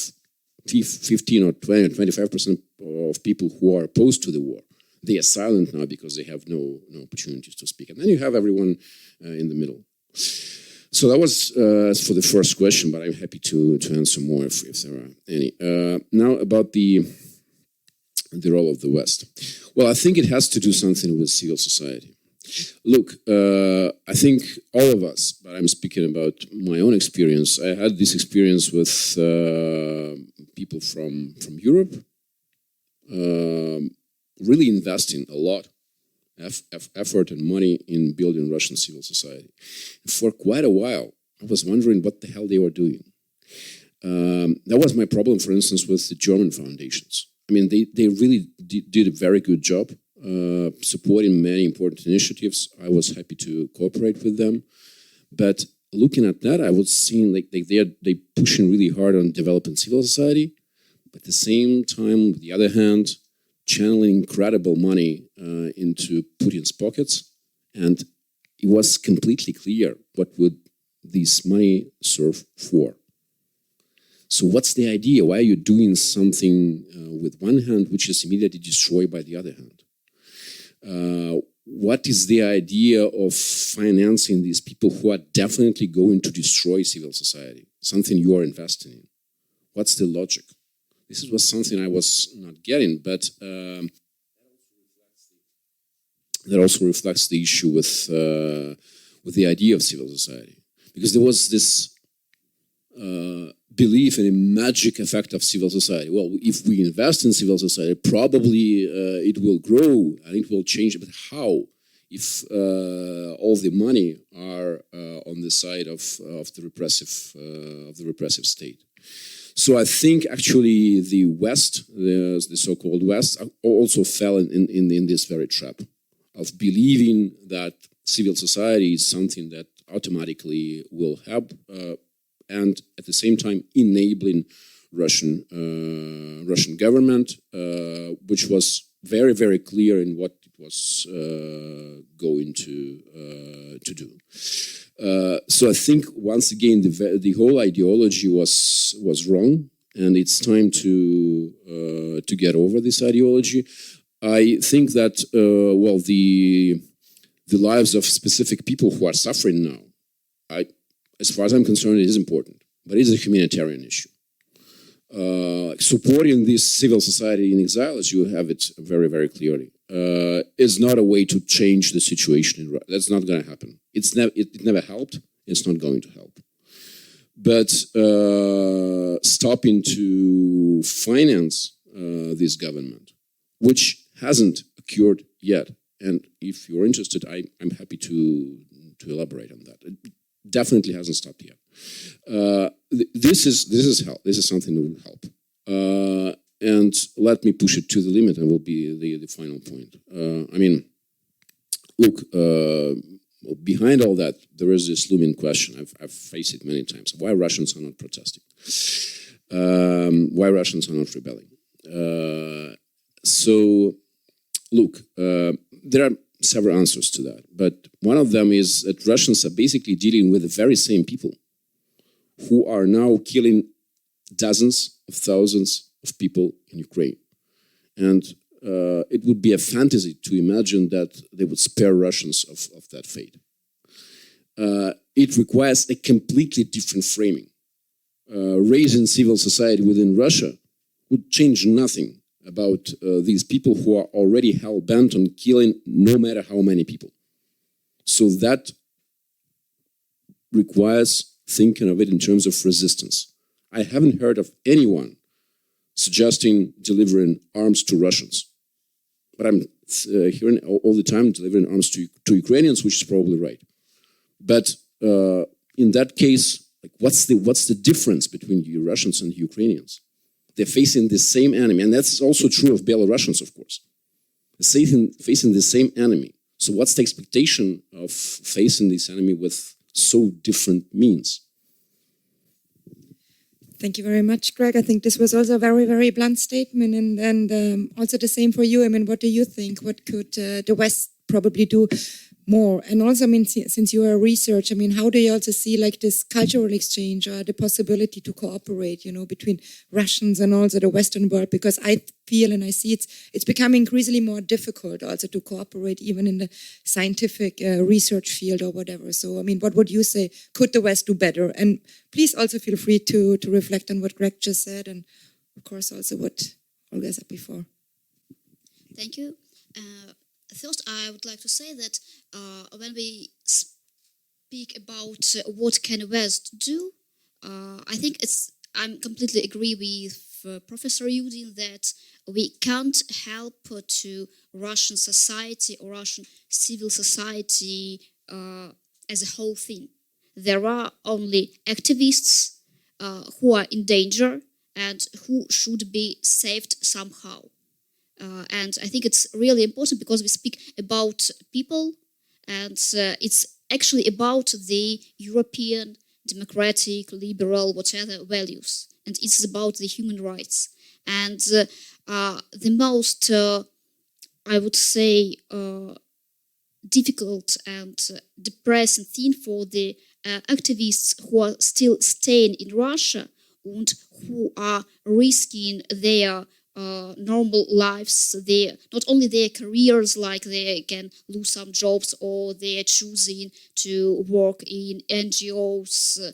15 or 20 or 25% of people who are opposed to the war. They are silent now because they have no opportunities to speak. And then you have everyone in the middle. So that was for the first question, but I'm happy to answer more if there are any. Now about the role of the West. Well, I think it has to do something with civil society. Look, I think all of us, but I'm speaking about my own experience. I had this experience with people from Europe, really investing a lot of effort and money in building Russian civil society. For quite a while, I was wondering what the hell they were doing. That was my problem, for instance, with the German foundations. I mean, they really did a very good job supporting many important initiatives. I was happy to cooperate with them. But looking at that, I was seeing they pushing really hard on developing civil society, but at the same time, on the other hand, channeling incredible money into Putin's pockets. And it was completely clear what would this money serve for. So what's the idea? Why are you doing something with one hand which is immediately destroyed by the other hand? What is the idea of financing these people who are definitely going to destroy civil society? Something you are investing in. What's the logic? This was something I was not getting, but that also reflects the issue with the idea of civil society, because there was this belief in a magic effect of civil society. Well, if we invest in civil society, probably it will grow and it will change. But how? If all the money are on the side of the repressive state. So I think actually the West, the so-called West, also fell in this very trap of believing that civil society is something that automatically will help, and at the same time enabling Russian government, which was very, very clear in what it was going to do. So I think once again the whole ideology was wrong, and it's time to get over this ideology. I think that the lives of specific people who are suffering now, as far as I'm concerned, it is important, but it is a humanitarian issue. Supporting this civil society in exile, as you have it very, very clearly, is not a way to change the situation in Russia. That's not going to happen. It never helped. It's not going to help. But stopping to finance this government, which hasn't occurred yet, and if you're interested, I'm happy to elaborate on that. It definitely hasn't stopped yet. This is help. This is something that will help. And let me push it to the limit, and will be the final point. I mean, look, behind all that, there is this looming question. I've faced it many times. Why Russians are not protesting? Why Russians are not rebelling? So, look, there are several answers to that. But one of them is that Russians are basically dealing with the very same people who are now killing dozens of thousands of people in Ukraine. And it would be a fantasy to imagine that they would spare Russians of that fate. It requires a completely different framing. Raising civil society within Russia would change nothing about these people who are already hell-bent on killing no matter how many people. So that requires thinking of it in terms of resistance. I haven't heard of anyone suggesting delivering arms to Russians. But I'm hearing all the time delivering arms to Ukrainians, which is probably right. But in that case, like, what's the difference between the Russians and the Ukrainians? They're facing the same enemy, and that's also true of Belarusians, of course. They're facing the same enemy. So what's the expectation of facing this enemy with so different means?
Thank you very much, Greg. I think this was also a very, very blunt statement, and also the same for you. I mean, what do you think? What could the West probably do more? And also, I mean, since you are research, I mean, how do you also see like this cultural exchange or the possibility to cooperate, you know, between Russians and also the Western world? Because I feel and I see it's becoming increasingly more difficult also to cooperate even in the scientific research field or whatever. So, I mean, what would you say? Could the West do better? And please also feel free to reflect on what Greg just said and, of course, also what Olga said before.
Thank you. First, I would like to say that when we speak about what can West do, I think I completely agree with Professor Yudin that we can't help to Russian society or Russian civil society as a whole thing. There are only activists who are in danger and who should be saved somehow. And I think it's really important because we speak about people, and it's actually about the European democratic, liberal, whatever values, and it's about the human rights. And the most, I would say, difficult and depressing thing for the activists who are still staying in Russia and who are risking their normal lives, not only their careers, like they can lose some jobs or they're choosing to work in NGOs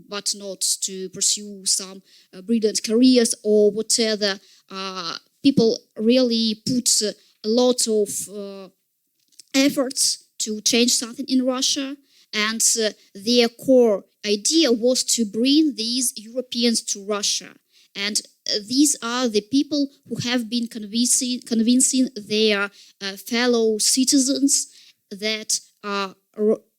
but not to pursue some brilliant careers or whatever. People really put a lot of efforts to change something in Russia, and their core idea was to bring these Europeans to Russia. And these are the people who have been convincing their fellow citizens that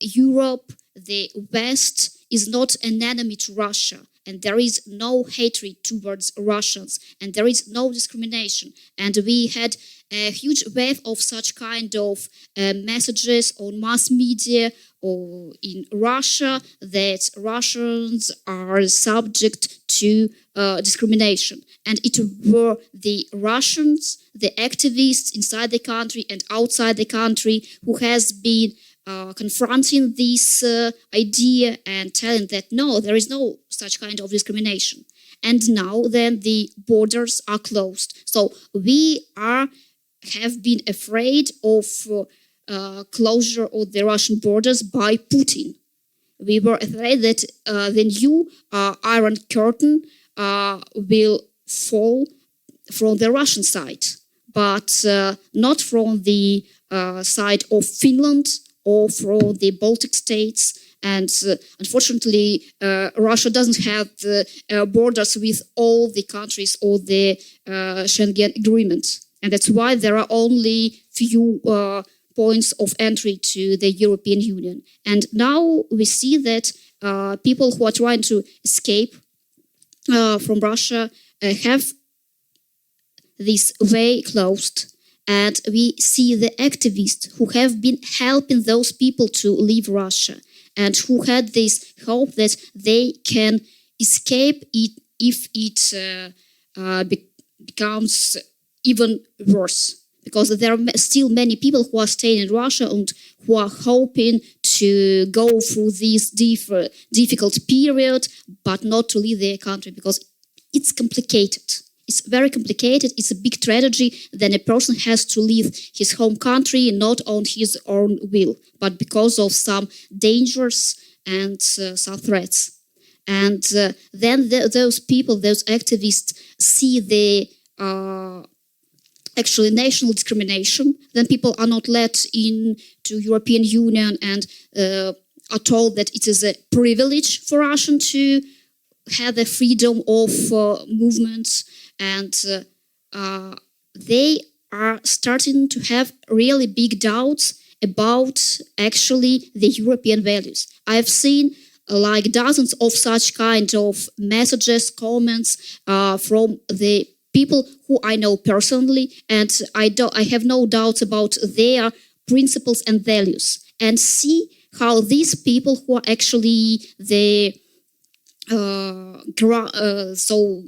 Europe, the West, is not an enemy to Russia, and there is no hatred towards Russians, and there is no discrimination. And we had a huge wave of such kind of messages on mass media or in Russia that Russians are subject to discrimination. And it were the Russians, the activists inside the country and outside the country who has been confronting this idea and telling that no, there is no such kind of discrimination. And now then the borders are closed. So we have been afraid of closure of the Russian borders by Putin. We were afraid that the new Iron Curtain will fall from the Russian side, but not from the side of Finland or from the Baltic states. And unfortunately, Russia doesn't have borders with all the countries or the Schengen Agreement. And that's why there are only few points of entry to the European Union. And now we see that people who are trying to escape from Russia have this way closed. And we see the activists who have been helping those people to leave Russia and who had this hope that they can escape it if it becomes even worse. Because there are still many people who are staying in Russia and who are hoping to go through this difficult period, but not to leave their country because it's complicated. It's very complicated. It's a big tragedy. Then a person has to leave his home country not on his own will, but because of some dangers and some threats. And then those people, those activists, see the actually national discrimination. Then people are not let into European Union and are told that it is a privilege for Russian to have the freedom of movements, and they are starting to have really big doubts about actually the European values. I've seen like dozens of such kind of messages, comments from the people who I know personally, and I have no doubts about their principles and values, and see how these people who are actually the so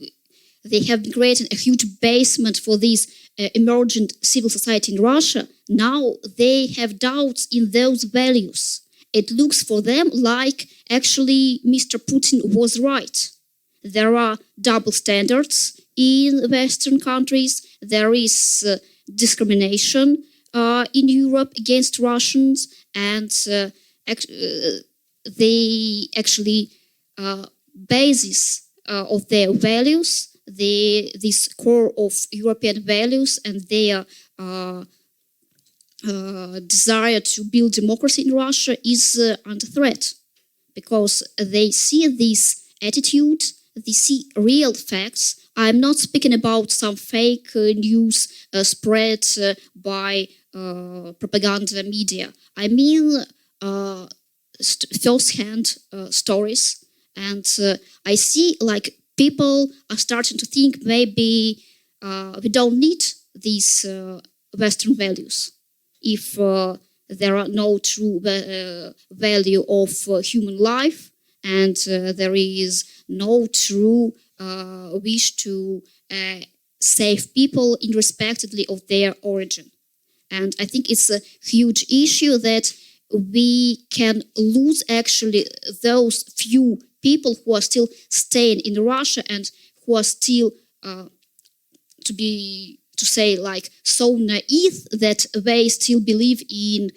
they have been creating a huge basement for this emergent civil society in Russia. Now they have doubts in those values. It looks for them like actually Mr. Putin was right. There are double standards in Western countries. There is discrimination in Europe against Russians, and they actually basis of their values, this core of European values, and their desire to build democracy in Russia is under threat, because they see this attitude, they see real facts. I'm not speaking about some fake news spread by propaganda media. I mean first-hand stories. And I see like people are starting to think maybe we don't need these Western values if there are no true value of human life, and there is no true wish to save people irrespectively of their origin. And I think it's a huge issue that we can lose actually those few people who are still staying in Russia and who are still to say like so naive that they still believe in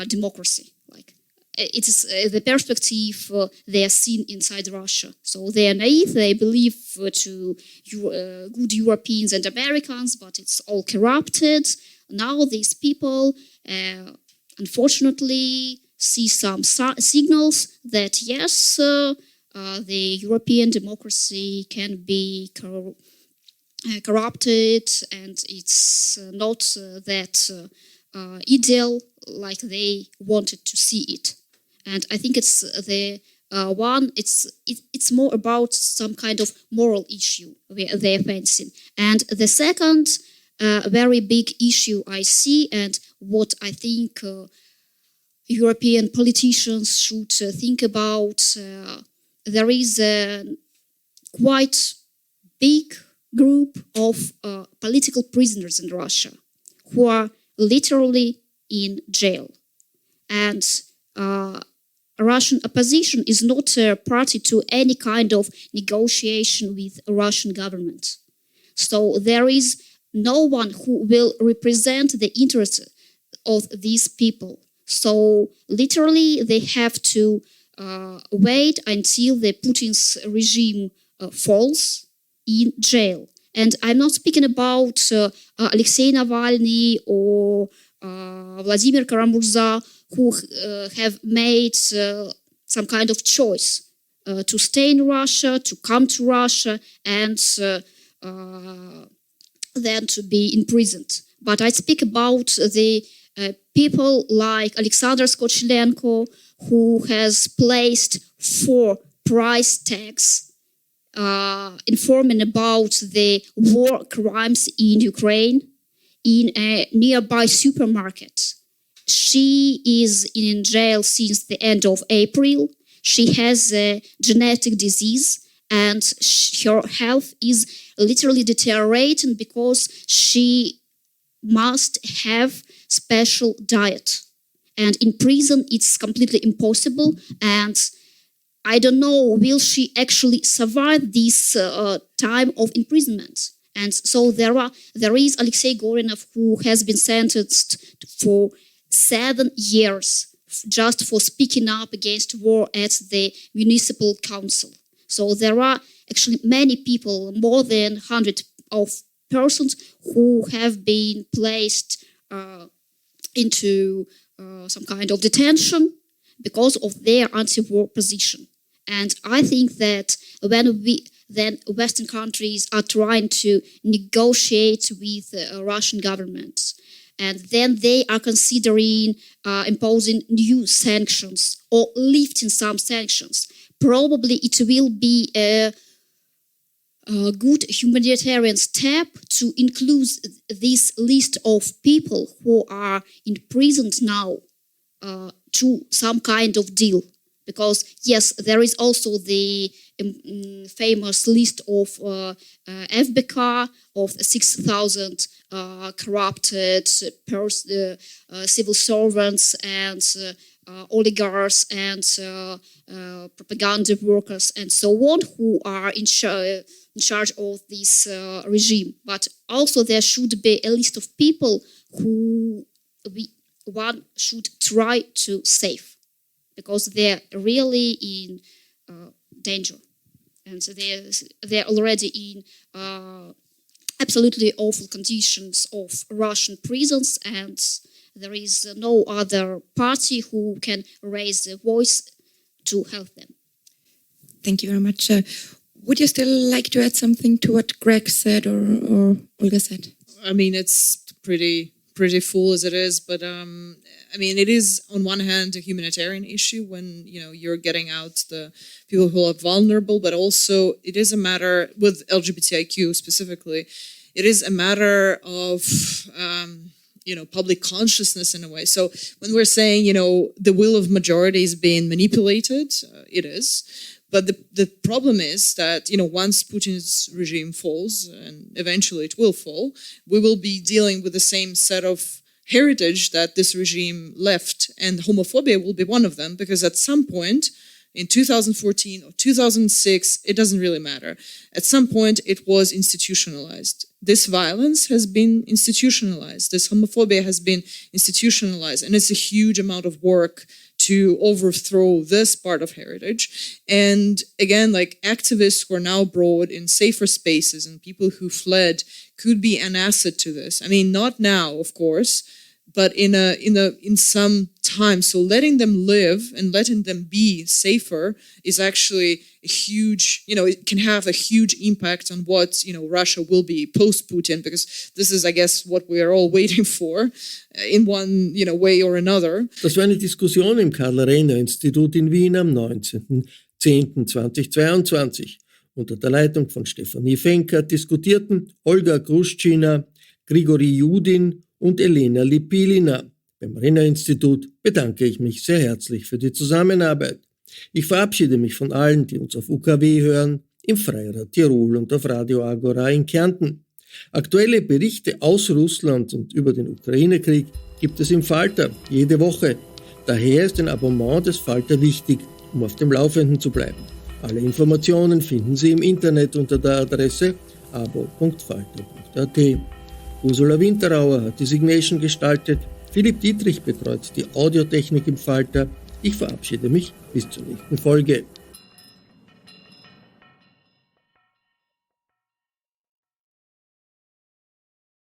democracy. Like it is the perspective they are seen inside Russia. So they are naive. They believe to good Europeans and Americans, but it's all corrupted. Now these people, unfortunately, see some signals that yes, the European democracy can be corrupted, and it's not that ideal like they wanted to see it. And I think it's the one. It's more about some kind of moral issue they're facing. And the second very big issue I see, and what I think European politicians should think about. There is a quite big group of political prisoners in Russia who are literally in jail. And Russian opposition is not a party to any kind of negotiation with the Russian government. So there is no one who will represent the interests of these people. So literally they have to wait until the Putin's regime falls in jail. And I'm not speaking about Alexei Navalny or Vladimir Karamurza, who have made some kind of choice to stay in Russia, to come to Russia, and then to be imprisoned. But I speak about the people like Alexander Skochilenko, who has placed 4 price tags informing about the war crimes in Ukraine in a nearby supermarket. She is in jail since the end of April. She has a genetic disease, and her health is literally deteriorating because she must have special diet. And in prison, it's completely impossible. And I don't know, will she actually survive this time of imprisonment? And so there is Alexei Gorinov, who has been sentenced for 7 years just for speaking up against war at the municipal council. So there are actually many people, more than 100 of persons who have been placed into some kind of detention because of their anti-war position. And I think that when Western countries are trying to negotiate with the Russian government, and then they are considering imposing new sanctions or lifting some sanctions, probably it will be a good humanitarian step to include this list of people who are imprisoned now to some kind of deal. Because, yes, there is also the famous list of FBK of 6,000 corrupted civil servants and oligarchs and propaganda workers and so on who are in charge of this regime. But also there should be a list of people who one should try to save, because they're really in danger. And so they're already in absolutely awful conditions of Russian prisons, and there is no other party who can raise their voice to help them.
Thank you very much. Would you still like to add something to what Greg said or Olga said?
I mean, it's pretty full as it is, but I mean, it is on one hand a humanitarian issue when you're getting out the people who are vulnerable, but also it is a matter with LGBTIQ specifically. It is a matter of public consciousness in a way. So when we're saying the will of majority is being manipulated, it is. But the problem is that, once Putin's regime falls, and eventually it will fall, we will be dealing with the same set of heritage that this regime left. And homophobia will be one of them, because at some point in 2014 or 2006, it doesn't really matter. At some point, it was institutionalized. This violence has been institutionalized. This homophobia has been institutionalized. And it's a huge amount of work to overthrow this part of heritage. And again, like activists who are now brought in safer spaces and people who fled could be an asset to this. I mean, not now, of course, but in some time. So letting them live and letting them be safer is actually a huge, it can have a huge impact on what, Russia will be post-Putin, because this is, I guess, what we are all waiting for in one, way or another.
Das war eine Diskussion im Karl Institut in Wien am 19.10.2022. Unter der Leitung von Stefanie Fenkart diskutierten Olga Gushchina, Grigory Yudin und Elena Lipilina. Beim Renner Institut bedanke ich mich sehr herzlich für die Zusammenarbeit. Ich verabschiede mich von allen, die uns auf UKW hören, im Freirad Tirol und auf Radio Agora in Kärnten. Aktuelle Berichte aus Russland und über den Ukraine-Krieg gibt es im Falter jede Woche. Daher ist ein Abonnement des Falter wichtig, um auf dem Laufenden zu bleiben. Alle Informationen finden Sie im Internet unter der Adresse abo.falter.at. Ursula Winterauer hat die Signation gestaltet, Philipp Dietrich betreut die Audiotechnik im Falter. Ich verabschiede mich bis zur nächsten Folge.